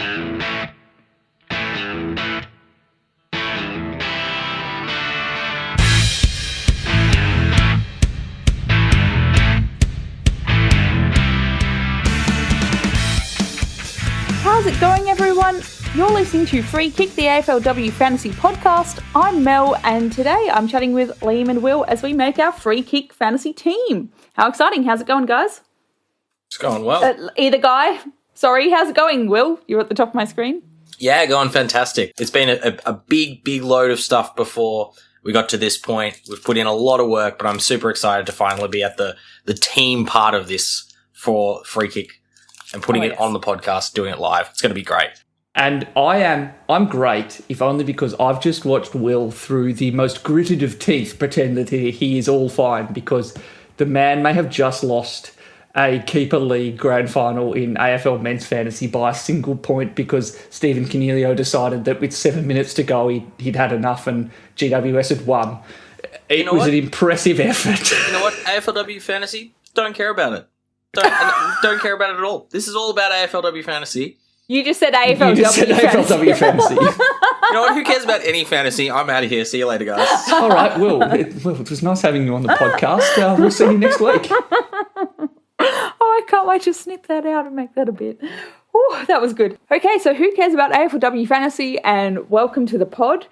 How's it going, everyone? You're listening to Free Kick, the AFLW Fantasy podcast. I'm Mel, and today I'm chatting with Liam and Will as we make our Free Kick fantasy team. How exciting. How's it going, guys? It's going well. Either guy. Sorry, how's it going, Will? You're at the top of my screen. Yeah, going fantastic. It's been a big load of stuff before we got to this point. We've put in a lot of work, but I'm super excited to finally be at the team part of this for Free Kick and putting it on the podcast, doing it live. It's going to be great. And I'm great, if only because I've just watched Will through the most gritted of teeth pretend that he is all fine, because the man may have just lost a Keeper League grand final in AFL Men's Fantasy by a single point because Stephen Cornelio decided that with 7 minutes to go he'd had enough and GWS had won. It was an impressive effort. You know what? AFLW Fantasy, don't care about it. Don't care about it at all. This is all about AFLW Fantasy. You just said AFLW AFLW Fantasy. You know what? Who cares about any fantasy? I'm out of here. See you later, guys. All right, Will. It was nice having you on the podcast. We'll see you next week. Oh, I can't wait to snip that out and make that a bit. Oh, that was good. Okay, so who cares about AFLW Fantasy, and welcome to the pod.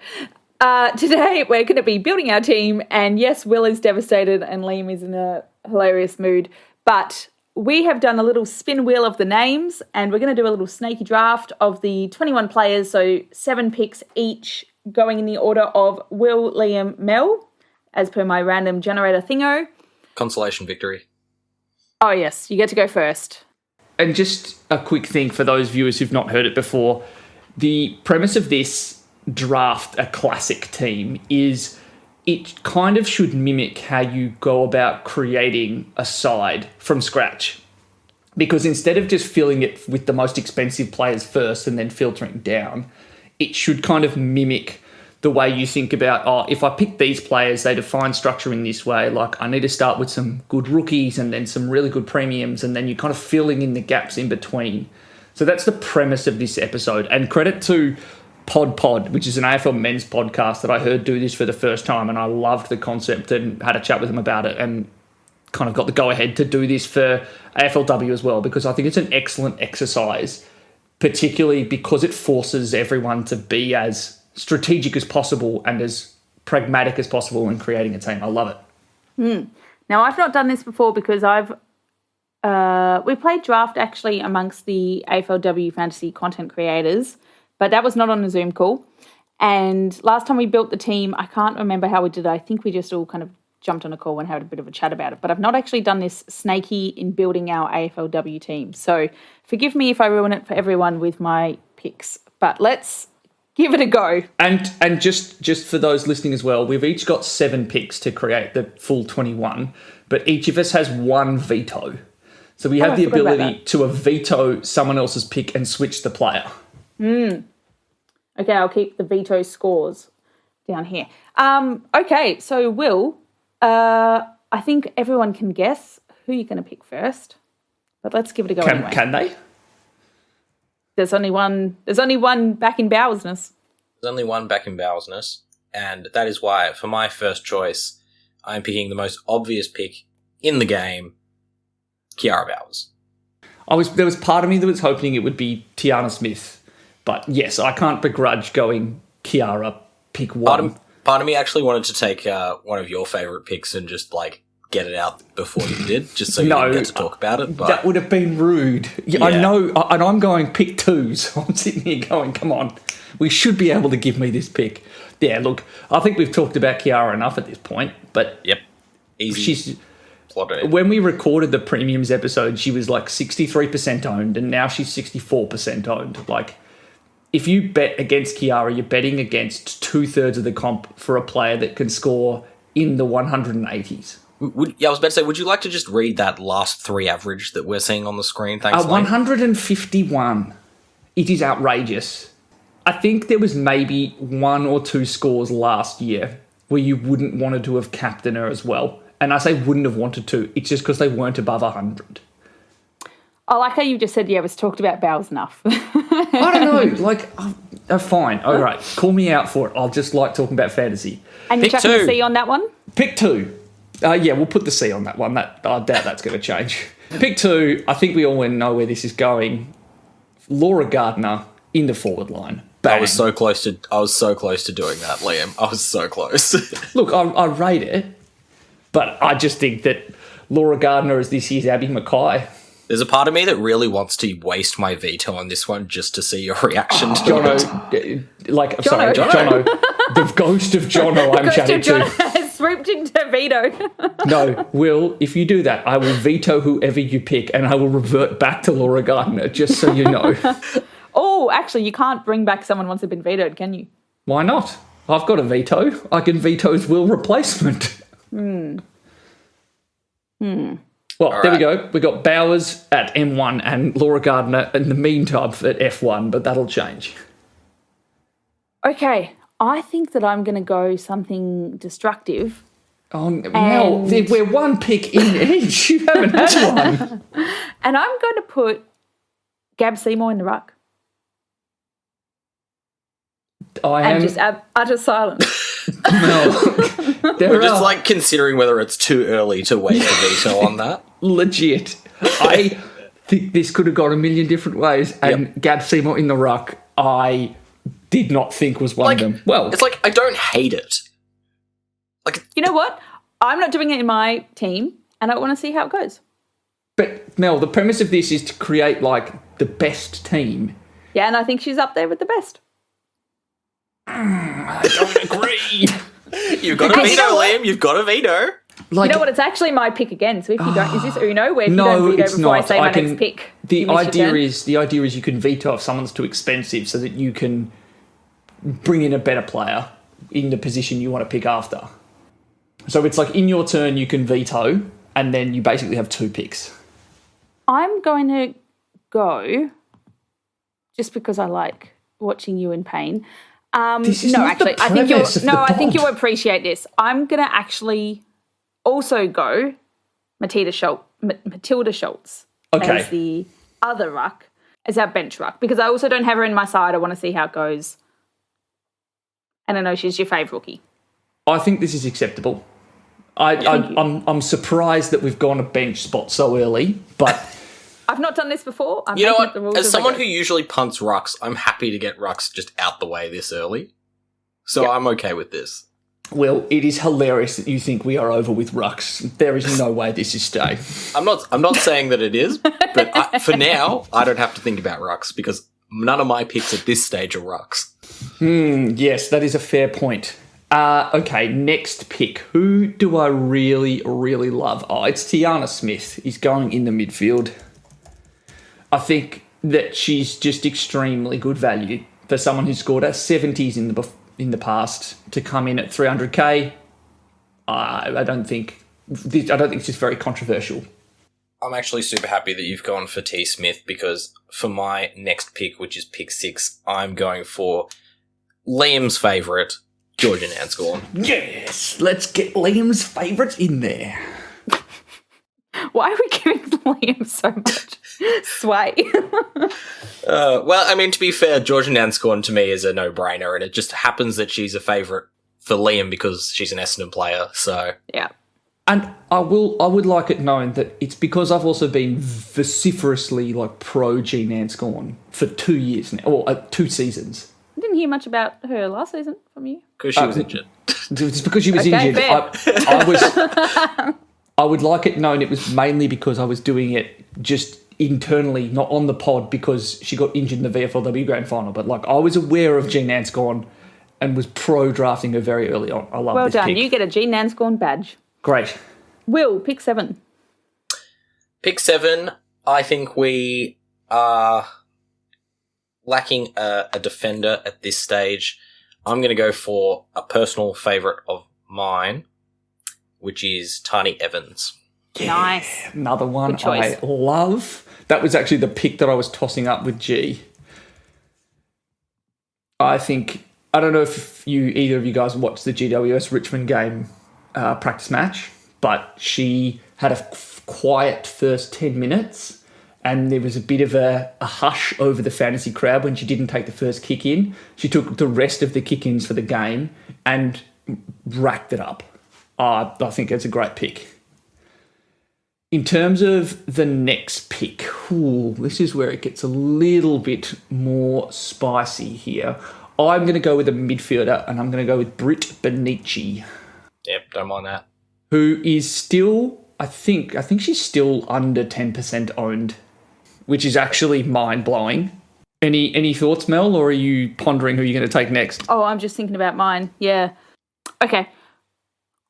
Today we're going to be building our team, and yes, Will is devastated and Liam is in a hilarious mood, but we have done a little spin wheel of the names, and we're going to do a little snaky draft of the 21 players, so 7 picks each, going in the order of Will, Liam, Mel, as per my random generator thingo. Consolation victory. Oh, yes, you get to go first. And just a quick thing for those viewers who've not heard it before, the premise of this draft, a classic team, is it kind of should mimic how you go about creating a side from scratch. Because instead of just filling it with the most expensive players first and then filtering down, it should kind of mimic the way you think about, if I pick these players, they define structure in this way. Like, I need to start with some good rookies and then some really good premiums, and then you're kind of filling in the gaps in between. So that's the premise of this episode. And credit to Pod, which is an AFL men's podcast that I heard do this for the first time, and I loved the concept and had a chat with them about it and kind of got the go-ahead to do this for AFLW as well, because I think it's an excellent exercise, particularly because it forces everyone to be as strategic as possible and as pragmatic as possible in creating a team. I love it. Now, I've not done this before because we played draft actually amongst the AFLW Fantasy content creators, but that was not on a Zoom call. And last time we built the team, I can't remember how we did it. I think we just all kind of jumped on a call and had a bit of a chat about it. But I've not actually done this snaky in building our AFLW team. So forgive me if I ruin it for everyone with my picks. But let's give it a go. And just for those listening as well, we've each got 7 picks to create the full 21, but each of us has 1 veto. So we have the ability to veto someone else's pick and switch the player. Okay, I'll keep the veto scores down here. Okay, so Will, I think everyone can guess who you're going to pick first, but let's give it a go anyway. Can they? There's only one back in Bowersness. There's only one back in Bowersness, and that is why, for my first choice, I'm picking the most obvious pick in the game, Kiara Bowers. There was part of me that was hoping it would be Tiana Smith. But yes, I can't begrudge going Kiara, pick 1. Part of me actually wanted to take one of your favourite picks and just, get it out before you did, just so you didn't get to talk about it. But that would have been rude. Yeah. I know, and I'm going pick 2, so I'm sitting here going, come on, we should be able to give me this pick. Yeah, look, I think we've talked about Kiara enough at this point, but yep, easy. When we recorded the premiums episode, she was 63% owned, and now she's 64% owned. If you bet against Kiara, you're betting against 2/3 of the comp for a player that can score in the 180s. I was about to say, would you like to just read that last 3 average that we're seeing on the screen? Thanks, 151. It is outrageous. I think there was maybe 1 or 2 scores last year where you wouldn't wanted to have captained her as well. And I say wouldn't have wanted to. It's just because they weren't above 100. I like how you just said, we've talked about bowels enough. I don't know. Like, fine. All right. Call me out for it. I'll just like talking about fantasy. And you're Pick chucking two. a C on that one? Pick 2. Yeah, we'll put the C on that one. I doubt that's going to change. Pick 2. I think we all know where this is going. Laura Gardner in the forward line. Bang. I was so close to doing that, Liam. I was so close. Look, I rate it, but I just think that Laura Gardner is this year's Abby Mackay. There's a part of me that really wants to waste my veto on this one just to see your reaction to it. Jono, the ghost of Jono I'm chatting to. has swooped into veto. No, Will, if you do that, I will veto whoever you pick and I will revert back to Laura Gardner, just so you know. Oh, actually, you can't bring back someone once they've been vetoed, can you? Why not? I've got a veto. I can veto his Will replacement. Well, there we go. We got Bowers at M1 and Laura Gardner in the meantime at F1, but that'll change. Okay, I think that I'm going to go something destructive. Oh, Mel, we're one pick in each. You haven't had one. And I'm going to put Gab Seymour in the ruck. And just utter silence. No. We're just like considering whether it's too early to waste a veto on that. Legit. I think this could have gone a million different ways, and Gab Seymour in the ruck, I did not think was one of them. Well, it's like, I don't hate it. Like, you know what? I'm not doing it in my team, and I want to see how it goes. But, Mel, the premise of this is to create, like, the best team. Yeah, and I think she's up there with the best. I don't agree. You've got a veto, Liam. You've got a veto. Like, you know what? It's actually my pick again. So if you don't, is this Uno? Where if you don't veto before I say my next pick, the idea is you can veto if someone's too expensive, so that you can bring in a better player in the position you want to pick after. So it's like in your turn you can veto, and then you basically have 2 picks. I'm going to go just because I like watching you in pain. This is not the premise of the I think pod. you'll appreciate this. I'm going to actually also go Matilda Schultz as the other ruck, as our bench ruck, because I also don't have her in my side. I want to see how it goes. And I know she's your favourite rookie. I think this is acceptable. I'm surprised that we've gone a bench spot so early, but I've not done this before. You know what? As someone who usually punts rucks, I'm happy to get rucks just out the way this early. So I'm okay with this. Well, it is hilarious that you think we are over with rucks. There is no way this is staying. I'm not saying that it is, but for now, I don't have to think about rucks because none of my picks at this stage are rucks. Yes, that is a fair point. Okay, next pick. Who do I really, really love? Oh, it's Tiana Smith. He's going in the midfield. I think that she's just extremely good value for someone who scored a 70s in the past to come in at 300k. I don't think it's just very controversial. I'm actually super happy that you've gone for T. Smith because for my next pick, which is pick 6, I'm going for Liam's favourite, Georgia Nanscorn. Yes, let's get Liam's favourite in there. Why are we giving Liam so much sway? Well, I mean, to be fair, Georgia Nanscorn to me is a no-brainer, and it just happens that she's a favourite for Liam because she's an Essendon player, so... Yeah. And I would like it known that it's because I've also been vociferously like pro G Nanscorn for 2 years now, or 2 seasons. I didn't hear much about her last season from you. Because she was injured. It's because she was injured. I would like it known it was mainly because I was doing it just internally, not on the pod, because she got injured in the VFLW Grand Final. But like I was aware of G Nanscorn and was pro drafting her very early on. I love well this done. pick. You get a G Nanscorn badge. Great. Will, pick 7. Pick 7, I think we are lacking a defender at this stage. I'm going to go for a personal favourite of mine, which is Tani Evans. Yeah, nice. Another one Good choice. I love. That was actually the pick that I was tossing up with G. I don't know if either of you guys watched the GWS Richmond game practice match, but she had a quiet first 10 minutes and there was a bit of a hush over the fantasy crowd when she didn't take the first kick in. She took the rest of the kick-ins for the game and racked it up. I think it's a great pick. In terms of the next pick, this is where it gets a little bit more spicy here. I'm going to go with a midfielder, and I'm going to go with Britt Benici. Yep, don't mind that. Who is still, I think she's still under 10% owned, which is actually mind-blowing. Any thoughts, Mel, or are you pondering who you're going to take next? Oh, I'm just thinking about mine. Yeah. Okay.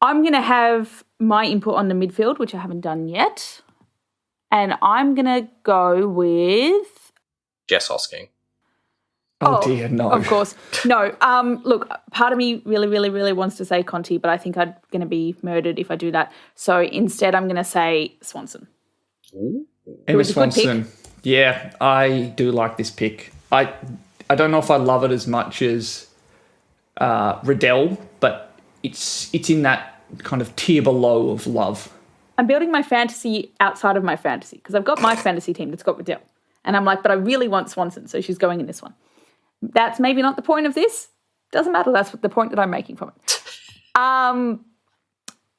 I'm going to have my input on the midfield, which I haven't done yet. And I'm going to go with... Jess Hosking. Oh, dear, no. Of course. No. Look, part of me really, really, really wants to say Conti, but I think I'm going to be murdered if I do that. So instead, I'm going to say Swanson. Ooh. Emma Swanson. Yeah, I do like this pick. I don't know if I love it as much as Riddell, but it's in that kind of tier below of love. I'm building my fantasy outside of my fantasy because I've got my fantasy team that's got Riddell. And I'm like, but I really want Swanson, so she's going in this one. That's maybe not the point of this. Doesn't matter. That's the point that I'm making from it.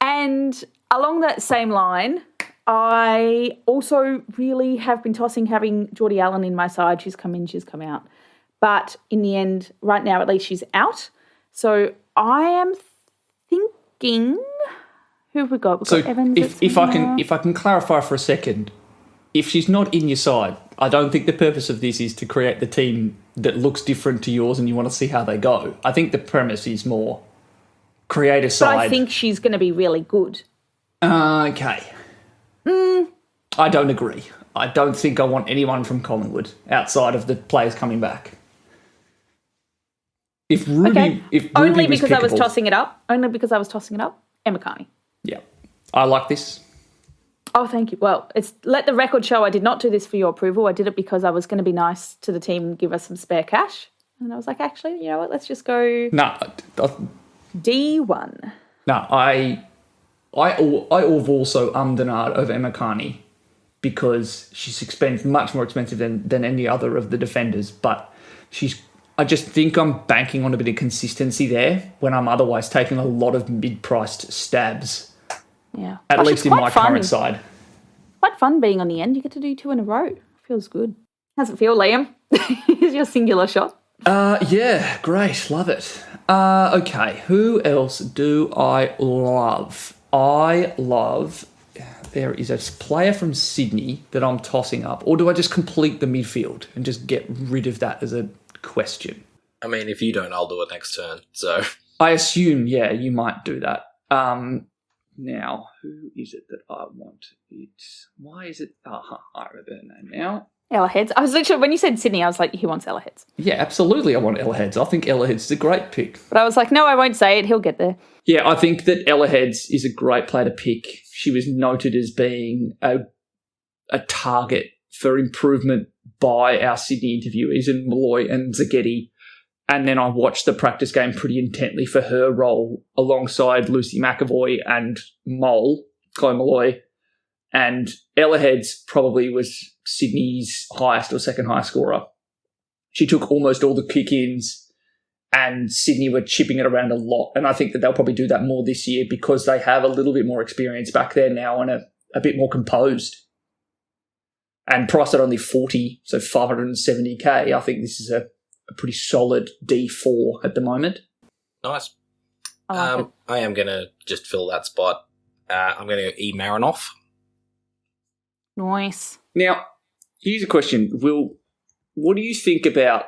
And along that same line, I also really have been tossing having Geordie Allen in my side. She's come in, she's come out. But in the end, right now at least she's out. So I am thinking, who have we got? We've got Evans. If I can clarify for a second, if she's not in your side, I don't think the purpose of this is to create the team that looks different to yours and you want to see how they go. I think the premise is more create a side. But I think she's going to be really good. Okay. I don't agree. I don't think I want anyone from Collingwood outside of the players coming back. If Ruby only was because pickable, I was tossing it up, Emma Carney. Yeah. I like this. Oh, thank you. Well, let the record show I did not do this for your approval. I did it because I was going to be nice to the team and give us some spare cash. And I was like, actually, you know what? Let's just go D1. No, I've also Denard over Emma Carney because she's much more expensive than any other of the defenders. But I just think I'm banking on a bit of consistency there when I'm otherwise taking a lot of mid-priced stabs. Yeah. At least in my current side. Quite fun being on the end. You get to do 2 in a row. Feels good. How's it feel, Liam? Here's your singular shot. Yeah, great. Love it. Okay, who else do I love? There is a player from Sydney that I'm tossing up. Or do I just complete the midfield and just get rid of that as a question? I mean, if you don't, I'll do it next turn. So I assume, yeah, you might do that. Now, who is it that I want? Why is it? I remember her name now. Ella Heads. I was literally, when you said Sydney, I was like, he wants Ella Heads. Yeah, absolutely I want Ella Heads. I think Ella Heads is a great pick. But I was like, no, I won't say it. He'll get there. Yeah, I think that Ella Heads is a great player to pick. She was noted as being a target for improvement by our Sydney interviewees in Malloy and Zaghetti. And then I watched the practice game pretty intently for her role alongside Lucy McAvoy and Chloe Malloy. And Ella Heads probably was Sydney's highest or second highest scorer. She took almost all the kick-ins and Sydney were chipping it around a lot. And I think that they'll probably do that more this year because they have a little bit more experience back there now and a bit more composed. And priced at only 40, so 570k, I think this is a pretty solid D4 at the moment. Nice. I am going to just fill that spot. I'm going to go E. Marinoff. Nice. Now, here's a question. Will, what do you think about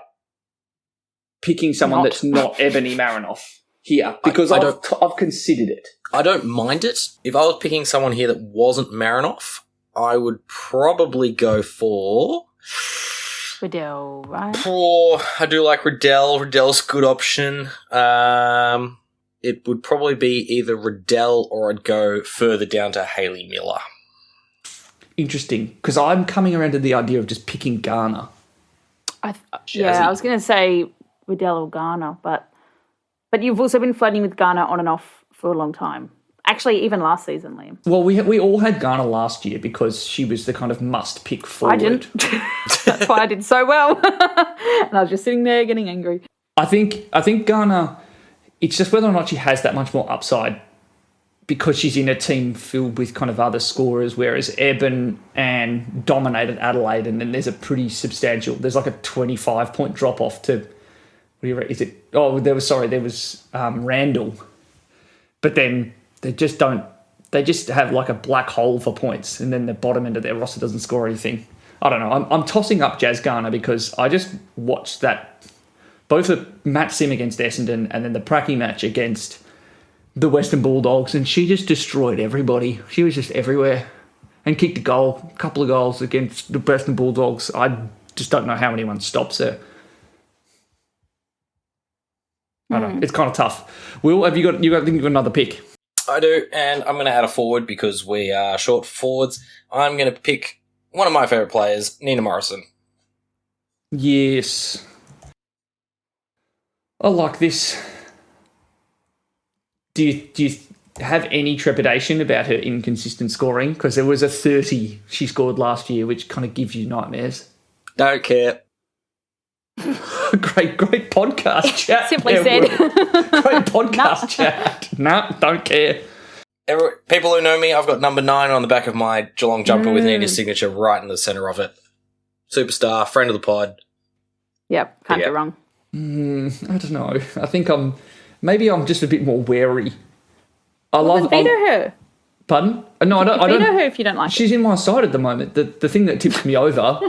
picking someone that's not Ebony Marinoff here? Because I've considered it. I don't mind it. If I was picking someone here that wasn't Marinoff, I would probably go for Riddell, right? I do like Riddell. Riddell's a good option. It would probably be either Riddell or I'd go further down to Hayley Miller. Interesting, because I'm coming around to the idea of just picking Garner. I was going to say Riddell or Garner, but you've also been flirting with Garner on and off for a long time. Actually, even last season, Liam. Well, we all had Garner last year because she was the kind of must-pick forward. I didn't. That's why I did so well. And I was just sitting there getting angry. I think Garner, it's just whether or not she has that much more upside because she's in a team filled with kind of other scorers, whereas Eben and dominated Adelaide, and then there's a pretty substantial, there's like a 25-point drop-off to, what do you is it? Oh, there was Randall. But then they just have like a black hole for points, and then the bottom end of their roster doesn't score anything. I don't know. I'm tossing up Jazz Garner because I just watched that, both the Matt Sim against Essendon and then the Pracky match against the Western Bulldogs, and she just destroyed everybody. She was just everywhere and kicked a couple of goals against the Western Bulldogs. I just don't know how anyone stops her. I don't know. It's kind of tough. Will, have you got another pick? I do, and I'm going to add a forward because we are short forwards. I'm going to pick one of my favourite players, Nina Morrison. Yes. I like this. Do you have any trepidation about her inconsistent scoring? Because there was a 30 she scored last year, which kind of gives you nightmares. Don't care. Great podcast chat. Simply said. Great podcast chat. No, don't care. People who know me, I've got number 9 on the back of my Geelong jumper with Nina's signature right in the centre of it. Superstar, friend of the pod. Yep, can't go wrong. I don't know. I think I'm just a bit more wary. Then veto her. Pardon? No, I don't. Veto her if you don't like She's in my side at the moment. The thing that tips me over,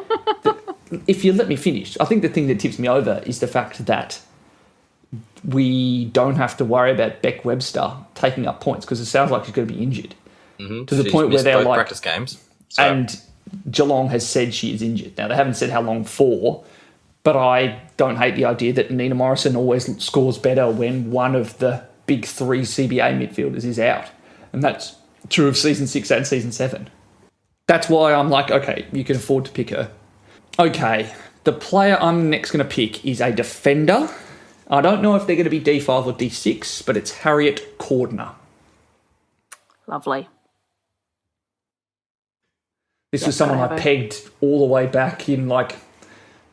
if you let me finish, I think the thing that tips me over is the fact that we don't have to worry about Beck Webster taking up points because it sounds like she's going to be injured to the point where they're like practice games. So. And Geelong has said she is injured. Now they haven't said how long for, but I don't hate the idea that Nina Morrison always scores better when one of the big 3 CBA midfielders is out, and that's true of season 6 and season 7. That's why I'm like, okay, you can afford to pick her. Okay, the player I'm next going to pick is a defender. I don't know if they're going to be D5 or D6, but it's Harriet Cordner. Lovely. This was someone I pegged all the way back in like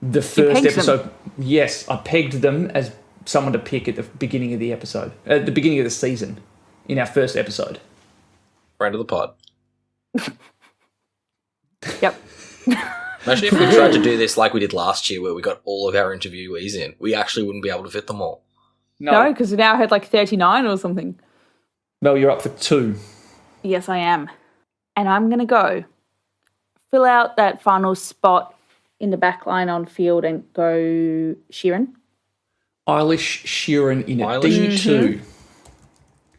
the first episode. Yes, I pegged them as someone to pick at the beginning of the episode, at the beginning of the season, in our first episode. Friend of the pod. Yep. Imagine if we tried to do this like we did last year where we got all of our interviewees in. We actually wouldn't be able to fit them all. No, because we now had like 39 or something. Mel, you're up for 2. Yes, I am. And I'm going to go fill out that final spot in the back line on field and go Sheeran. Eilish Sheeran in a D2.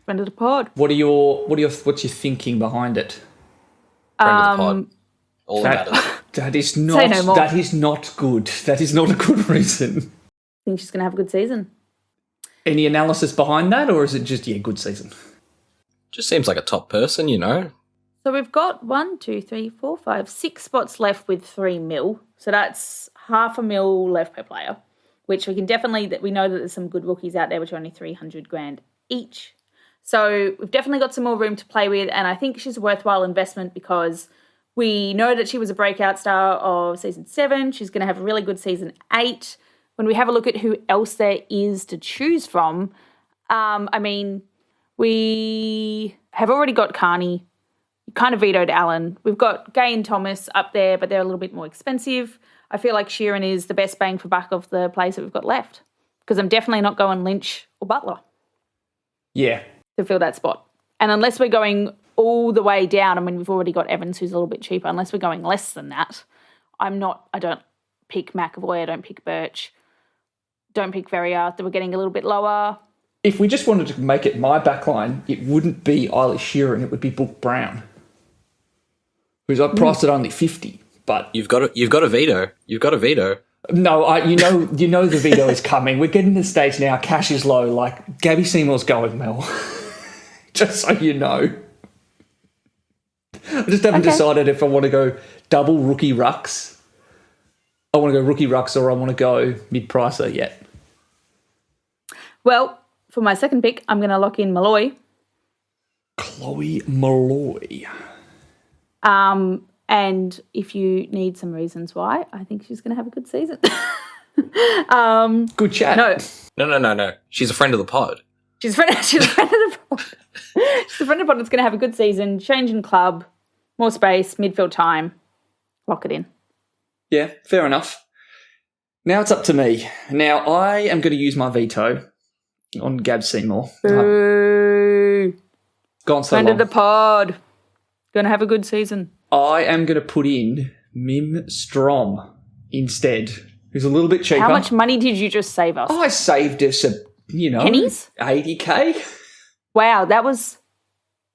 Friend of the pod. What's your thinking behind it? Friend of the pod. All that matters. That is not. Say no more. That is not good. That is not a good reason. I think she's going to have a good season. Any analysis behind that, or is it just good season? Just seems like a top person, you know. So we've got 6 spots left with 3 mil. So that's $500,000 left per player, which we know that there's some good rookies out there which are only $300,000 each. So we've definitely got some more room to play with, and I think she's a worthwhile investment because we know that she was a breakout star of season 7. She's going to have a really good season 8. When we have a look at who else there is to choose from, we have already got Carney. Kind of vetoed Allen. We've got Gay and Thomas up there, but they're a little bit more expensive. I feel like Sheeran is the best bang for buck of the players that we've got left because I'm definitely not going Lynch or Butler. Yeah. To fill that spot. And unless we're going all the way down, we've already got Evans who's a little bit cheaper. Unless we're going less than that, I don't pick McAvoy, I don't pick Birch, don't pick Verrier. We're getting a little bit lower. If we just wanted to make it my backline, it wouldn't be Eilish Sheeran, it would be Book Brown. Who's I priced at only 50, but you've got a veto. You've got a veto. No, you know the veto is coming. We're getting to the stage now. Cash is low. Like Gabby Seymour's going, Mel. Just so you know. I just haven't decided if I want to go double rookie rucks. I want to go rookie rucks or I want to go mid-pricer yet. Well, for my second pick, I'm going to lock in Malloy. Chloe Malloy. And if you need some reasons why, I think she's going to have a good season. Good chat. No, She's a friend of the pod. she's a friend of the pod. She's a friend of the pod that's going to have a good season. Change in club, more space, midfield time. Lock it in. Yeah, fair enough. Now it's up to me. Now I am going to use my veto on Gab Seymour. Boo. Gone so Friend long. of the pod. Going to have a good season. I am going to put in Mim Strom instead, who's a little bit cheaper. How much money did you just save us? I saved us Pennies? 80k. Wow,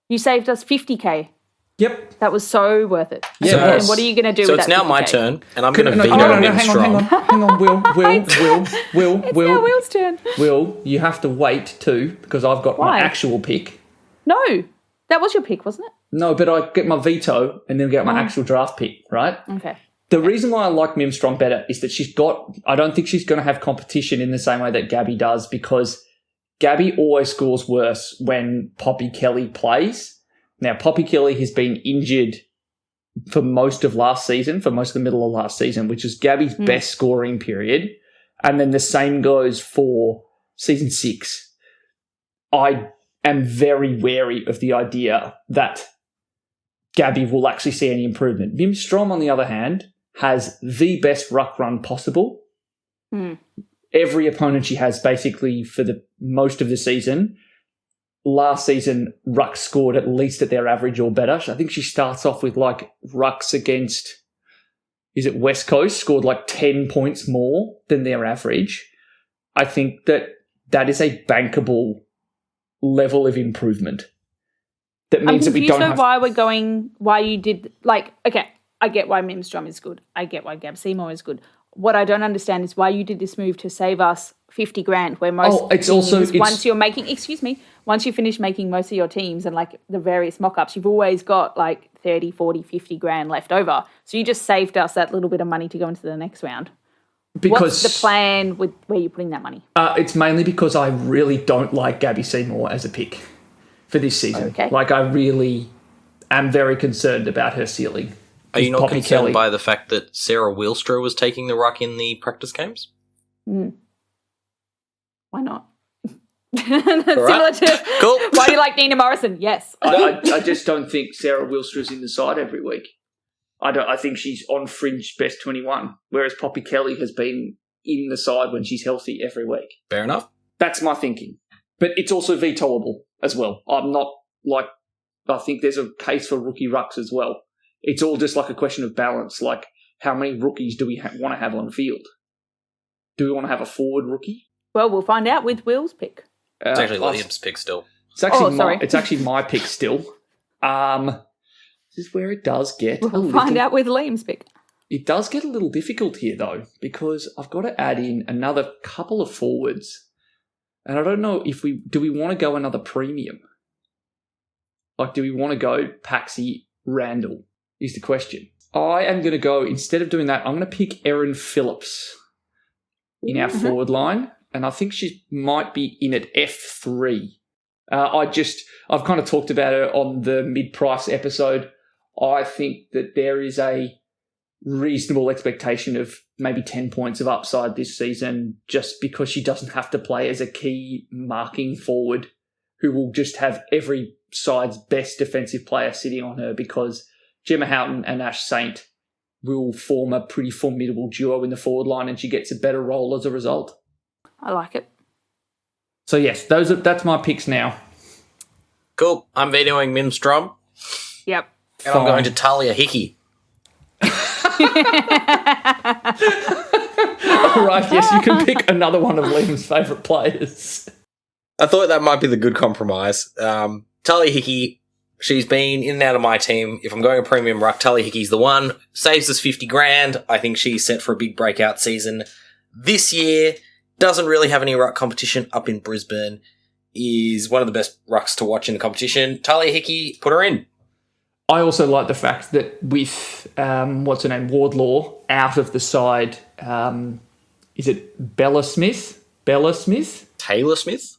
you saved us 50k. Yep. That was so worth it. Yeah, Okay, it was. and what are you going to do So with it's that now my 50K? turn, and I'm going to veto no, Mim hang Strom. on, Will, It's now Will's turn. Will, you have to wait too, because I've got Why? my actual pick. No, that was your pick, wasn't it? No, but I get my veto and then get my actual draft pick, right? Okay. The reason why I like Mim Strong better is that I don't think she's going to have competition in the same way that Gabby does, because Gabby always scores worse when Poppy Kelly plays. Now, Poppy Kelly has been injured for most of last season, for most of the middle of last season, which is Gabby's best scoring period. And then the same goes for season 6. I am very wary of the idea that Gabby will actually see any improvement. Mim Strom, on the other hand, has the best ruck run possible. Every opponent she has, basically, for the most of the season. Last season, ruck scored at least at their average or better. I think she starts off with rucks against, is it West Coast, scored 10 points more than their average. I think that is a bankable level of improvement. That means that we don't have... why you did, okay, I get why Mim Strom is good. I get why Gab Seymour is good. What I don't understand is why you did this move to save us 50 grand, where most once you finish making most of your teams and the various mock-ups, you've always got 30, 40, 50 grand left over. So you just saved us that little bit of money to go into the next round. What's the plan with where you're putting that money? It's mainly because I really don't like Gabby Seymour as a pick for this season. Okay. I really am very concerned about her ceiling. Are you not Poppy concerned Kelly. by the fact that Sarah Wilstra was taking the ruck in the practice games? Why not? Similar to Cool. why you like Nina Morrison. Yes. I just don't think Sarah Wilstra's in the side every week. I think she's on fringe best 21, whereas Poppy Kelly has been in the side when she's healthy every week. Fair enough. That's my thinking. But it's also vetoable as well. I'm not I think there's a case for rookie rucks as well. It's all just a question of balance. How many rookies do we want to have on field? Do we want to have a forward rookie? Well, we'll find out with Will's pick. It's actually Liam's pick still. It's actually sorry. It's actually my pick still. This is where it does get We'll find out with Liam's pick. It does get a little difficult here, though, because I've got to add in another couple of forwards. And I don't know if do we want to go another premium? Do we want to go Paxi Randall is the question. I am going to go, instead of doing that, I'm going to pick Erin Phillips in our forward line. And I think she might be in at F3. I've kind of talked about her on the mid-price episode. I think that there is a reasonable expectation of maybe 10 points of upside this season, just because she doesn't have to play as a key marking forward who will just have every side's best defensive player sitting on her, because Gemma Houghton and Ash Saint will form a pretty formidable duo in the forward line, and she gets a better role as a result. I like it. So yes, that's my picks now. Cool. I'm vetoing Mim Strom. Yep. And I'm going to Talia Hickey. All right, yes, you can pick another one of Liam's favourite players. I thought that might be the good compromise. Talia Hickey, she's been in and out of my team. If I'm going a premium ruck, Talia Hickey's the one. Saves us 50 grand. I think she's set for a big breakout season this year. Doesn't really have any ruck competition up in Brisbane. Is one of the best rucks to watch in the competition. Talia Hickey, put her in. I also like the fact that with, what's her name, Wardlaw out of the side, is it Bella Smith? Taylor Smith?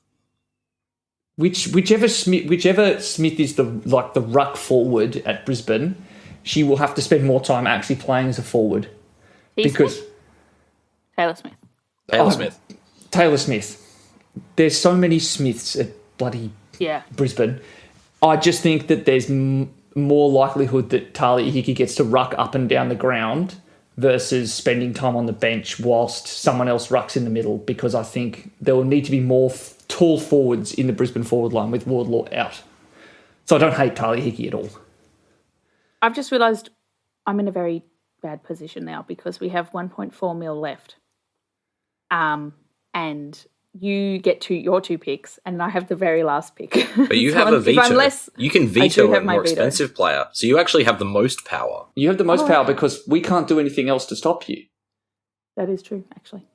whichever Smith is the ruck forward at Brisbane, she will have to spend more time actually playing as a forward. Taylor Smith. Taylor Smith. There's so many Smiths at bloody Brisbane. I just think that there's more likelihood that Talia Hickey gets to ruck up and down the ground versus spending time on the bench whilst someone else rucks in the middle, because I think there will need to be more tall forwards in the Brisbane forward line with Wardlaw out. So I don't hate Talia Hickey at all. I've just realised I'm in a very bad position now because we have 1.4 mil left. And you get your two picks, and I have the very last pick. But you have a veto. You can veto a more expensive player. So you actually have the most power. You have the most power because we can't do anything else to stop you. That is true, actually.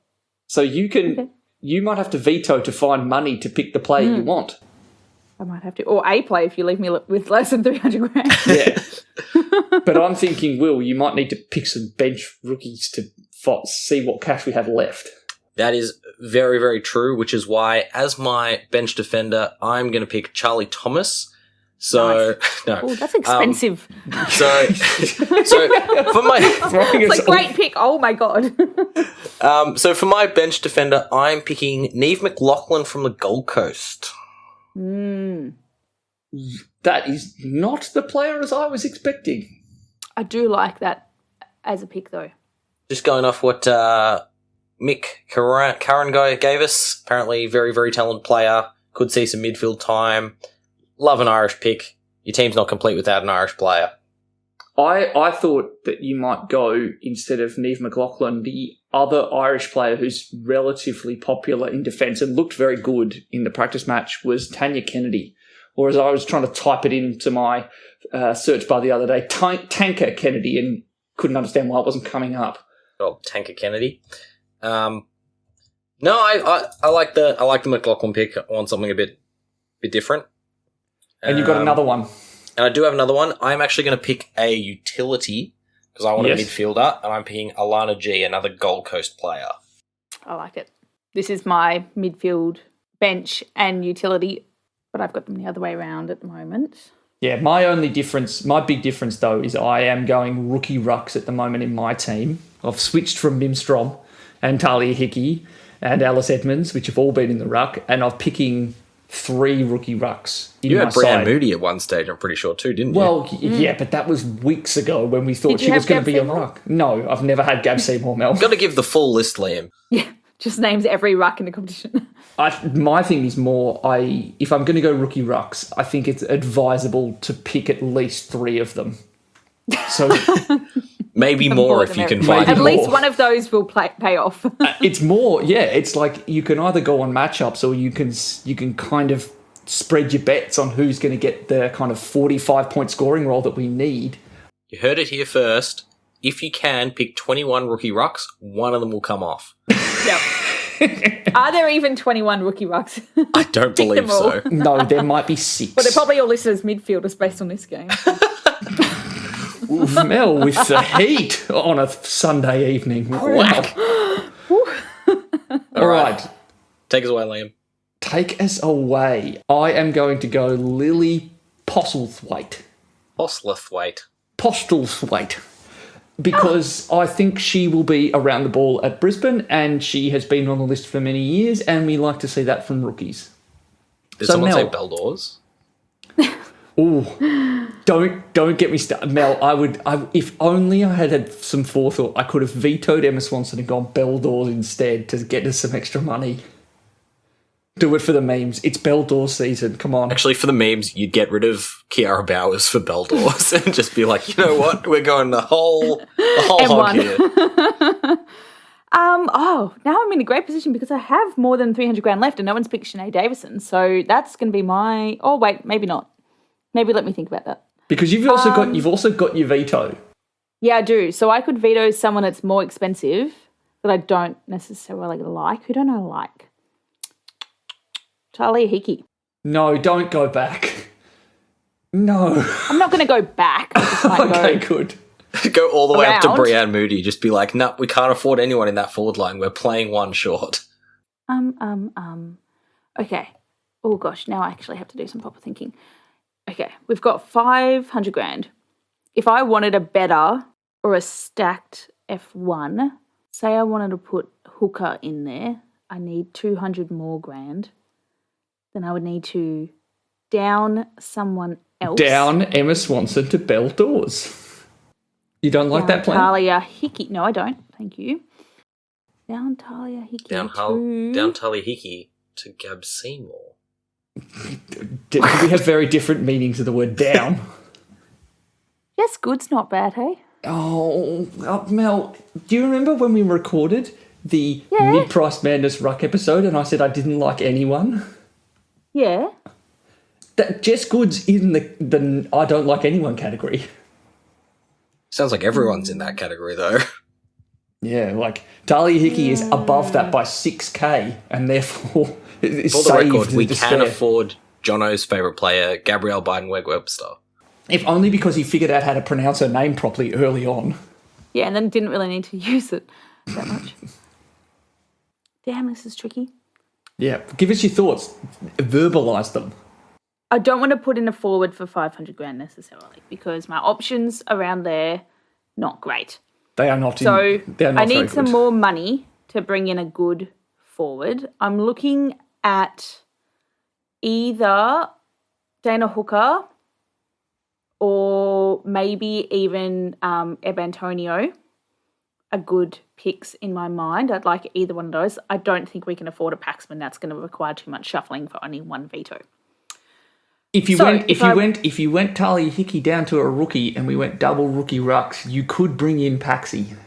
So you can... Okay. You might have to veto to find money to pick the player you want. I might have to. Or a play if you leave me with less than 300 grand. Yeah. But I'm thinking, Will, you might need to pick some bench rookies to see what cash we have left. That is very, very true, which is why, as my bench defender, I'm going to pick Charlie Thomas. So, nice. No. Ooh, that's expensive. So for my... It's a great pick. Oh, my God. So for my bench defender, I'm picking Neve McLaughlin from the Gold Coast. That is not the player as I was expecting. I do like that as a pick, though. Just going off what Mick Carnage gave us. Apparently very, very talented player. Could see some midfield time. Love an Irish pick. Your team's not complete without an Irish player. I thought that you might go, instead of Neve McLaughlin, the other Irish player who's relatively popular in defence and looked very good in the practice match was Tanya Kennedy. Or as I was trying to type it into my search bar the other day, Tanker Kennedy, and couldn't understand why it wasn't coming up. Oh, Tanker Kennedy. No, I like the McLaughlin pick. I want something a bit different. And you've got another one. And I do have another one. I'm actually going to pick a utility because I want a midfielder, and I'm picking Alana G, another Gold Coast player. I like it. This is my midfield, bench, and utility, but I've got them the other way around at the moment. Yeah, my big difference, though, is I am going rookie rucks at the moment in my team. I've switched from Mimstrom and Talia Hickey and Alice Edmonds, which have all been in the ruck, and I'm picking 3 rookie rucks in my side. You had Brianne Moody at one stage, I'm pretty sure, too, didn't you? Well, yeah, but that was weeks ago when we thought she was going to be a ruck. No, I've never had Gab Seymour, Mel. You've got to give the full list, Liam. Yeah, just names every ruck in the competition. My thing is more, if I'm going to go rookie rucks, I think it's advisable to pick at least 3 of them. So maybe more if you can find at least one of those will pay off. It's more, yeah. It's like you can either go on matchups or you can kind of spread your bets on who's going to get the kind of 45-point scoring role that we need. You heard it here first. If you can pick 21 rookie rucks, one of them will come off. Yep. Are there even 21 rookie rucks? I don't believe so. No, there might be 6. Well, they're probably all listed as midfielders based on this game. Oof, Mel with the heat on a Sunday evening. Wow. All right. Take us away, Liam. Take us away. I am going to go Lily Postlethwaite. Postlethwaite. Because I think she will be around the ball at Brisbane, and she has been on the list for many years, and we like to see that from rookies. Did someone say Beldors? Oh, don't get me started, Mel. If only I had some forethought, I could have vetoed Emma Swanson and gone Beldors instead to get us some extra money. Do it for the memes. It's Beldors season. Come on. Actually, for the memes, you'd get rid of Kiara Bowers for Beldors and just be like, you know what? We're going the whole hog here. Now I'm in a great position because I have more than 300 grand left and no one's picked Sinead Davison. So that's going to be my... Oh, wait, maybe not. Maybe let me think about that. Because you've also got your veto. Yeah, I do. So I could veto someone that's more expensive that I don't necessarily like. Who don't I like? Talia Hickey. No, don't go back. No. I'm not going to go back. I just might good. Go all the way up to Brianne Moody. Just be like, no, we can't afford anyone in that forward line. We're playing one short. Okay. Oh gosh, now I actually have to do some proper thinking. Okay, we've got 500 grand. If I wanted a better or a stacked F1, say I wanted to put hooker in there, I need 200 more grand. Then I would need to down someone else. Down Emma Swanson to Bell Doors. You don't like that plan? Talia Hickey. No, I don't. Thank you. Down Talia Hickey. Down Talia Hickey to Gab Seymour. Do we have very different meanings of the word down? Yes, good's not bad, hey? Oh, Mel, do you remember when we recorded the Mid-Price Madness Ruck episode and I said I didn't like anyone? Yeah. That Jess Good's in the I don't like anyone category. Sounds like everyone's in that category, though. Yeah, like Talia Hickey is above that by 6k and therefore is For the saved record, we despair. can afford Jono's favourite player, Gabrielle Biden-Webster. If only because he figured out how to pronounce her name properly early on. Yeah, and then didn't really need to use it that much. Damn, this is tricky. Yeah, give us your thoughts. Verbalise them. I don't want to put in a forward for 500 grand necessarily because my options around there, not great. They are not. So they are not I need very some good. more money to bring in a good forward. I'm looking at either Dana Hooker or maybe even Eb Antonio are good picks in my mind. I'd like either one of those. I don't think we can afford a Paxman. That's going to require too much shuffling for only one veto. If you went Talia Hickey down to a rookie and we went double rookie rucks, you could bring in Paxi.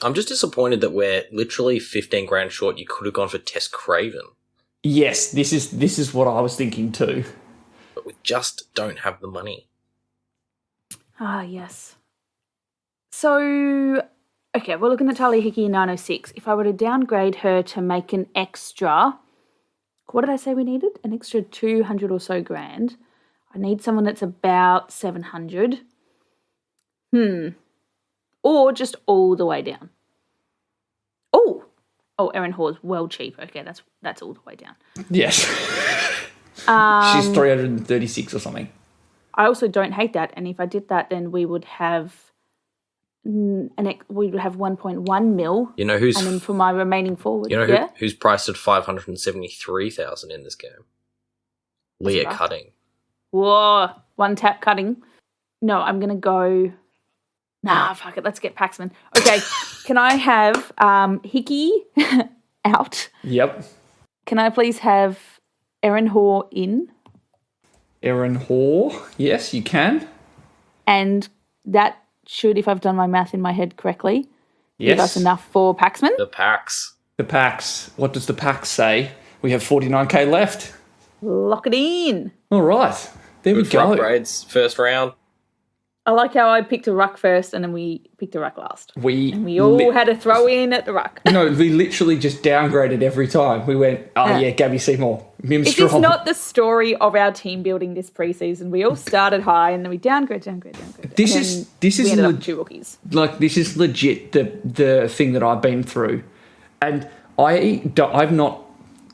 I'm just disappointed that we're literally 15 grand short. You could have gone for Tess Craven. Yes, this is what I was thinking too. But we just don't have the money. Ah, yes. So, okay, we're looking at Talia Hickey in 906. If I were to downgrade her to make an extra, what did I say we needed? An extra 200 or so grand. I need someone that's about 700. Or just all the way down. Oh, Erin Hall's well cheap. Okay, that's all the way down. Yes. She's 336 or something. I also don't hate that, and if I did that, then we would have 1.1 mil. You know who's and then for my remaining forward, who's priced at 573,000 in this game? Leah right. Cutting. Whoa, one tap cutting. No, I'm gonna go. Nah, fuck it. Let's get Paxman. Okay, can I have Hickey out? Yep. Can I please have Erin Hall in? Erin Hall. Yes, you can. And that should, if I've done my math in my head correctly, give us enough for Paxman. The packs. The packs. What does the pack say? We have 49k left. Lock it in. All right. There we go. Upgrades, first round. I like how I picked a ruck first and then we picked a ruck last. We all had a throw in at the ruck. No, we literally just downgraded every time. We went, Gabby Seymour, Mim Is Strong. this not the story of our team building this preseason? We all started high and then we downgrade. This is we ended up with 2 rookies. Like, this is legit the thing that I've been through. And I've not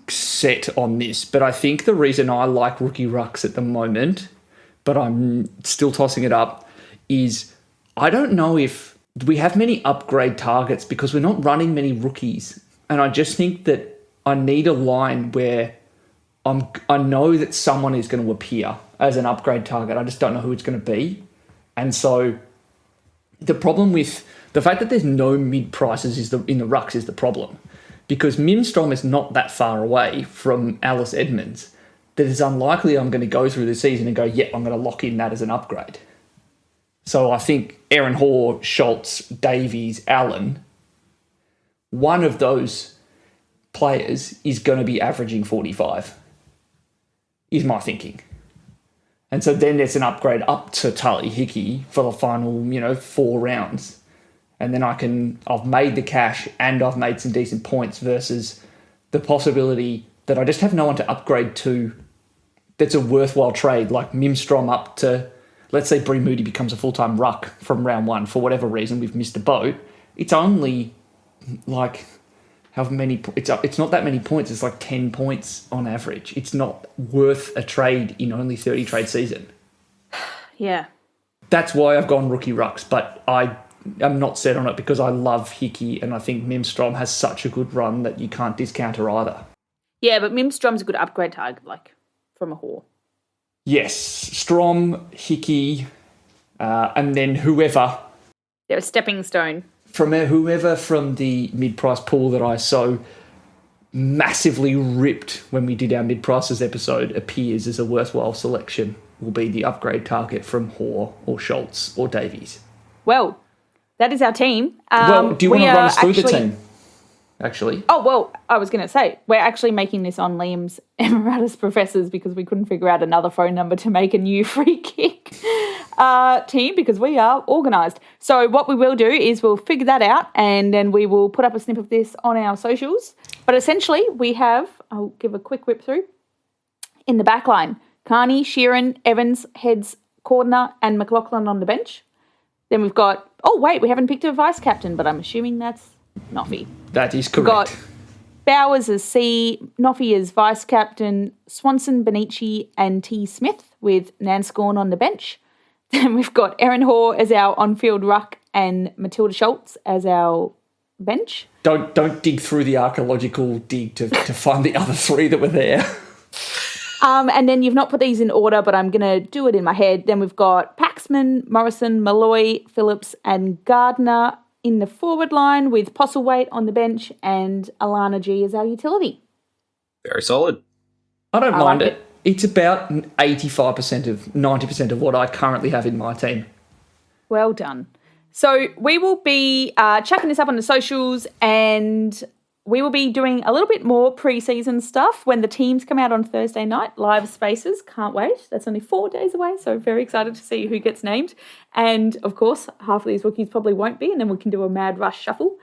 set on this, but I think the reason I like rookie rucks at the moment, but I'm still tossing it up, is I don't know if we have many upgrade targets because we're not running many rookies. And I just think that I need a line where I know that someone is going to appear as an upgrade target. I just don't know who it's going to be. And so the problem with the fact that there's no mid prices in the rucks is the problem. Because Mimstrom is not that far away from Alice Edmonds that it's unlikely I'm going to go through the season and go, I'm going to lock in that as an upgrade. So I think Erin Hall, Schultz, Davies, Allen, one of those players is going to be averaging 45, is my thinking. And so then there's an upgrade up to Talia Hickey for the final, 4 rounds. And then I've made the cash and I've made some decent points versus the possibility that I just have no one to upgrade to that's a worthwhile trade, like Mimstrom up to, let's say Bree Moody becomes a full-time ruck from round 1 for whatever reason, we've missed a boat. It's only like how many. It's not that many points. It's like 10 points on average. It's not worth a trade in only 30 trade season. Yeah. That's why I've gone rookie rucks, but I'm not set on it because I love Hickey and I think Mimstrom has such a good run that you can't discount her either. Yeah, but Mimstrom's a good upgrade target, like, from a whore. Yes, Strom, Hickey, and then whoever. They're a stepping stone. Whoever from the mid-price pool that I so massively ripped when we did our mid-prices episode appears as a worthwhile selection will be the upgrade target from Hoare or Schultz or Davies. Well, that is our team. Do you want to run us through the team? Actually. Oh, well, I was going to say, we're actually making this on Liam's Emeritus Professors because we couldn't figure out another phone number to make a new free kick team because we are organised. So what we will do is we'll figure that out and then we will put up a snip of this on our socials. But essentially we have, I'll give a quick whip through, in the back line, Carney, Sheeran, Evans, Heads, Cordner and McLaughlin on the bench. Then we've got, we haven't picked a vice-captain, but I'm assuming that's Noffy. That is correct. We've got Bowers as C, Noffy as vice-captain, Swanson, Benici and T. Smith with Nanscorn on the bench. Then we've got Erin Hoare as our on-field ruck and Matilda Schultz as our bench. Don't dig through the archaeological dig to find the other three that were there. And then you've not put these in order, but I'm going to do it in my head. Then we've got Paxman, Morrison, Malloy, Phillips and Gardner in the forward line with Postlethwaite on the bench and Alana G as our utility. Very solid. I don't mind it. It's about 90% of what I currently have in my team. Well done. So we will be chucking this up on the socials and we will be doing a little bit more preseason stuff when the teams come out on Thursday night, live spaces. Can't wait. That's only 4 days away, so very excited to see who gets named. And, of course, half of these rookies probably won't be, and then we can do a mad rush shuffle.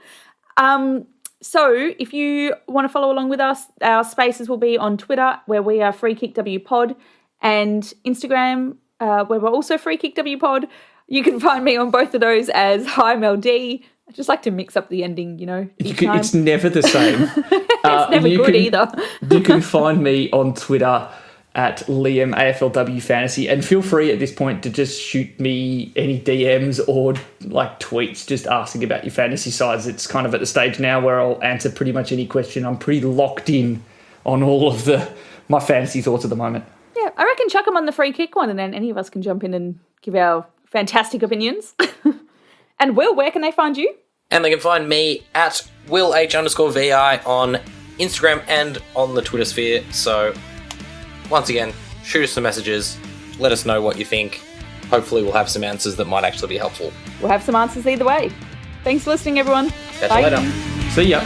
So if you want to follow along with us, our spaces will be on Twitter, where we are FreeKickWPod, and Instagram, where we're also FreeKickWPod. You can find me on both of those as HiMLD. I just like to mix up the ending, each time. It's never the same. It's never good either. You can find me on Twitter at Liam AFLW Fantasy, and feel free at this point to just shoot me any DMs or like tweets just asking about your fantasy sides. It's kind of at the stage now where I'll answer pretty much any question. I'm pretty locked in on all of my fantasy thoughts at the moment. Yeah, I reckon chuck them on the free kick one and then any of us can jump in and give our fantastic opinions. And Will, where can they find you? And they can find me at WillH_VI on Instagram and on the Twitter sphere. So, once again, shoot us some messages. Let us know what you think. Hopefully we'll have some answers that might actually be helpful. We'll have some answers either way. Thanks for listening, everyone. Catch you later. See ya.